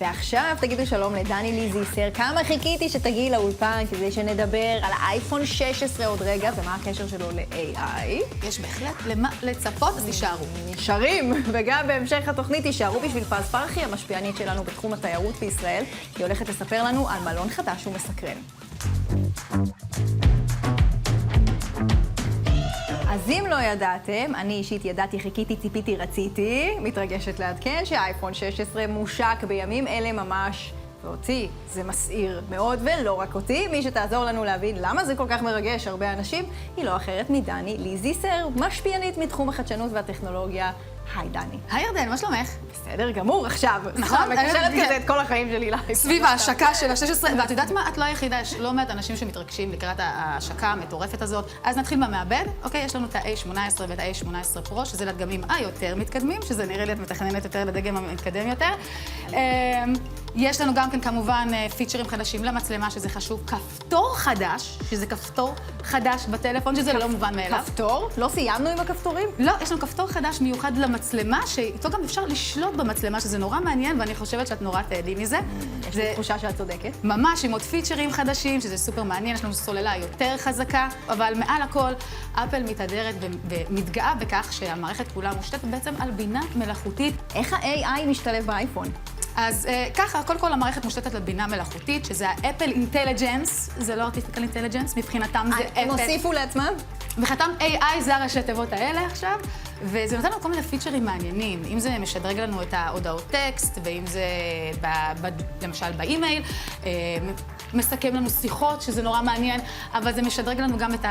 ועכשיו תגידו שלום לדני ליזיסר. כמה חיכיתי שתגיעי לאולפן כדי שנדבר על האייפון 16 עוד רגע, ומה הקשר שלו ל-AI. יש בהחלט למה לצפות, אז תישארו. נשארים, וגם בהמשך התוכנית תישארו בשביל פז פרחי, המשפיענית שלנו בתחום התיירות בישראל. היא הולכת לספר לנו על מלון חדש ומסקרן. אז אם לא ידעתם, אני אישית ידעתי, חיכיתי, ציפיתי, רציתי, מתרגשת לעדכן שהאייפון 16 מושק בימים אלה ממש, ואותי זה מסעיר מאוד, ולא רק אותי. מי שתעזור לנו להבין למה זה כל כך מרגש הרבה אנשים, היא לא אחרת מדני ליזיסר, משפיענית מתחום החדשנות והטכנולוגיה. היי דני. היי ירדן, מה שלומך? בסדר גמור, עכשיו. נכון? מקשרת כזה את כל החיים שלי לאייפון. סביב ההשקה של ה-16, ואת יודעת מה? את לא היחידה, יש לא מעט אנשים שמתרגשים לקראת ההשקה המטורפת הזאת. אז נתחיל במעבד, אוקיי? יש לנו את ה-A18 ואת ה-A18 Pro, שזה לדגמים היותר מתקדמים, שזה נראה לי את מתכננת יותר לדגם המתקדם יותר. יש לנו גם כן כמובן פיצ'רים חדשים למצלמה, שזה חשוב, כפתור חדש, שזה כפתור חדש בטלפון, שזה לא מובן מאליו. כפתור? לא סיימנו עם הכפתורים? לא, יש לנו כפתור חדש מיוחד למצלמה, שאיתו גם אפשר לשלוט במצלמה, שזה נורא מעניין, ואני חושבת שאת נורא תהדי מזה. יש לי תחושה שאת צודקת. ממש, עם עוד פיצ'רים חדשים, שזה סופר מעניין, יש לנו סוללה יותר חזקה, אבל מעל הכל, אפל מתהדרת ומתגאה בכך שהמערכת כולה מושתתת בעצם על בינה מלאכותית. איך ה-AI משתלב באייפון? אז ככה, קודם כל המערכת מושתתת על בינה מלאכותית, שזה ה-Apple Intelligence, זה לא Artificial Intelligence, מבחינתם זה הם Apple. הוסיפו לעצמם? מבחינתם AI זה הראשי תיבות האלה עכשיו, וזה נותן לנו כל מיני פיצ'רים מעניינים, אם זה משדרג לנו את ההודעות טקסט, ואם זה למשל באימייל, מסכם לנו שיחות, שזה נורא מעניין, אבל זה משדרג לנו גם את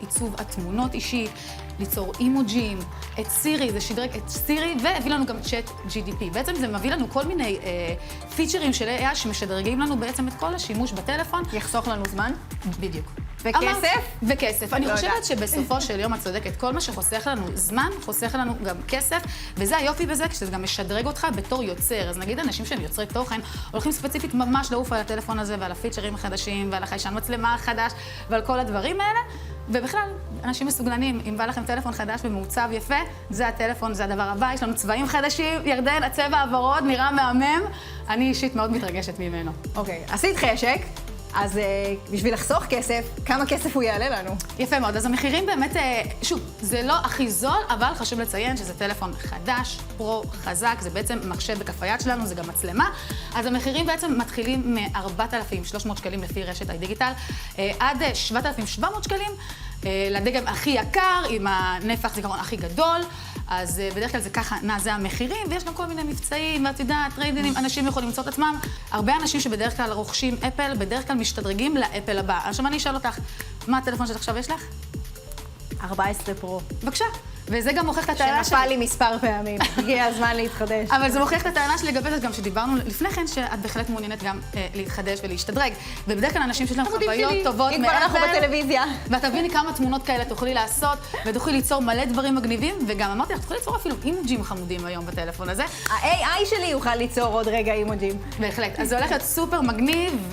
עיצוב התמונות אישית, ליצור אימוג'ים, את סירי, זה שדרג את סירי, והביא לנו גם צ'אט GDP. בעצם זה מביא לנו כל מיני פיצ'רים של AI שמשדרגים לנו בעצם את כל השימוש בטלפון. יחסוך לנו זמן? בדיוק. וכסף? וכסף. אני לא חושבת שבסופו של יום את צודקת, כל מה שחוסך לנו זמן, חוסך לנו גם כסף, וזה היופי בזה, כשזה גם משדרג אותך בתור יוצר. אז נגיד אנשים שהם יוצרי תוכן, הולכים ספציפית ממש לעוף על הטלפון הזה, ועל הפיצ'רים החדשים, ועל החיישן מצלמה החדש, ועל כל הדברים האלה. ובכלל, אנשים מסוגלנים, אם בא לכם טלפון חדש ומעוצב יפה, זה הטלפון, זה הדבר הבא. יש לנו צבעים חדשים, ירדן, הצבע הוורוד, נראה מהמם. אני אישית מאוד מתרגשת ממנו. אוקיי, עשית חשק. אז בשביל לחסוך כסף, כמה כסף הוא יעלה לנו? יפה מאוד, אז המחירים באמת, שוב, זה לא הכי זול, אבל חשוב לציין שזה טלפון חדש, פרו, חזק, זה בעצם מחשב בכף היד שלנו, זה גם מצלמה. אז המחירים בעצם מתחילים מ-4,300 שקלים לפי רשת הדיגיטל, עד 7,700 שקלים, לדגם הכי יקר, עם הנפח זיכרון הכי גדול. אז בדרך כלל זה ככה, זה המחירים, ויש גם כל מיני מבצעים, ואת יודעת, טריידינגים, אנשים יכולים למצוא את עצמם. הרבה אנשים שבדרך כלל רוכשים אפל, בדרך כלל משתדרגים לאפל הבא. עכשיו אני אשאל אותך, מה הטלפון שלך עכשיו יש לך? 14 פרו. בבקשה. וזה גם מוכיח את הטענה שנפל לי מספר פעמים, הגיע הזמן להתחדש. אבל זה מוכיח את הטענה שלי לגבי זה גם שדיברנו לפני כן, שאת בהחלט מעוניינת גם להתחדש ולהשתדרג. ובדרך כלל אנשים שיש להם חוויות טובות אם כבר אנחנו בטלוויזיה. ואת תביני כמה תמונות כאלה תוכלי לעשות, ותוכלי ליצור מלא דברים מגניבים, וגם אמרתי לך, תוכלי ליצור אפילו אימוג'ים חמודים היום בטלפון הזה. ה-AI שלי יוכל ליצור עוד רגע אימוג'ים. בהחלט. אז זה הולך להיות סופר מגניב,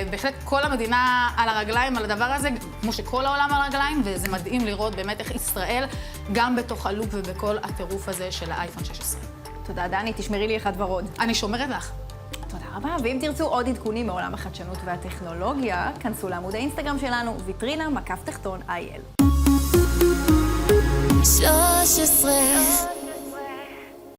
ובהחלט כל המדינה על הרגליים על הדבר הזה, כמו שכל העולם על הרגליים, וזה מדהים לראות באמת איך ישראל גם בתוך הלופ ובכל הטירוף הזה של האייפון 16. תודה, דני. תשמרי לי אחד ורוד. אני שומרת לך. תודה רבה. ואם תרצו עוד עדכונים מעולם החדשנות והטכנולוגיה, כנסו לעמוד האינסטגרם שלנו, ויטרינה_IL. 13